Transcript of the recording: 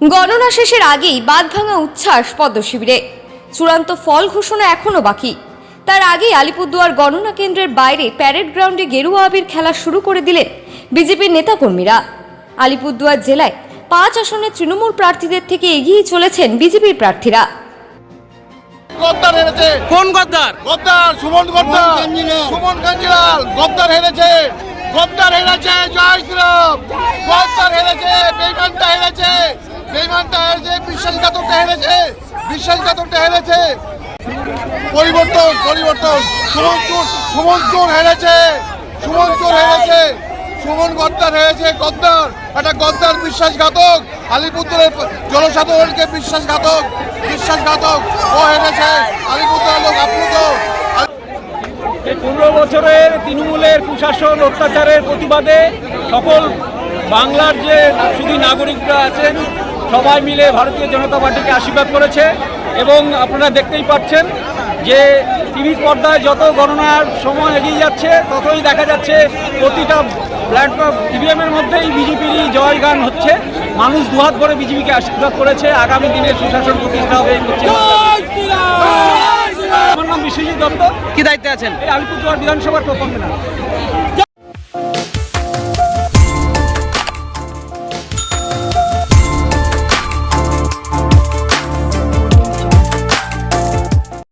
গণনা শেষের আগেই বাঁধভাঙা উচ্ছ্বাস পদ্মশিবিরে। চূড়ান্ত ফল ঘোষণা এখনো বাকি। তার আগেই আলিপুরদুয়ার গণনা কেন্দ্রের বাইরে প্যারেড গ্রাউন্ডে গেরুয়া আবির খেলা শুরু করে দিলেন বিজেপির নেতাকর্মীরা। আলিপুরদুয়ার জেলায় 5 আসনের তৃণমূল প্রার্থীদের থেকে এগিয়ে চলেছেন বিজেপির প্রার্থীরা। গদ্দার হেরেছে। কোন গদ্দার? গদ্দার সুমন গদ্দার, সুমন কাঞ্জিলাল গদ্দার হেরেছে। গদ্দার হেরেছে, জয় শ্রীরাম। গদ্দার হেরেছে, বেঈমানটা হেরেছে, বেঈমানটা হেরেছে, বিশ্বাসঘাতকটা হেরেছে, বিশ্বাসঘাতকটা হেরেছে। পরিবর্তন, পরিবর্তন। সুমন চোর হেরেছে, সুমন চোর হেরেছে, সুমন গদ্দার হেরেছে। গদ্দার, একটা গদ্দার বিশ্বাসঘাতক, আলিপুরদুয়ারের জনসাধারণকে বিশ্বাসঘাতক, বিশ্বাসঘাতক ও হেরেছে। আলিপুরদুয়ার লোক আপ্লুত। 15 বছরের তৃণমূলের কুশাসন অত্যাচারের প্রতিবাদে সকল বাংলার যে শুধু নাগরিকরা আছেন সবাই মিলে ভারতীয় জনতা পার্টিকে আশীর্বাদ করেছে। এবং আপনারা দেখতেই পাচ্ছেন যে টিভির পর্দায় যত গণনার সময় এগিয়ে যাচ্ছে ততই দেখা যাচ্ছে প্রতিটা প্ল্যাটফর্ম ইভিএমের মধ্যেই বিজেপিরই জয়গান হচ্ছে। মানুষ দুহাত ভরে বিজেপিকে আশীর্বাদ করেছে। আগামী দিনে সুশাসন প্রতিষ্ঠা হবে। আমার নাম বিশ্বজিৎ দত্ত। কি দায়িত্বে আছেন? এই আলিপুরদুয়ার বিধানসভার প্রকল্প।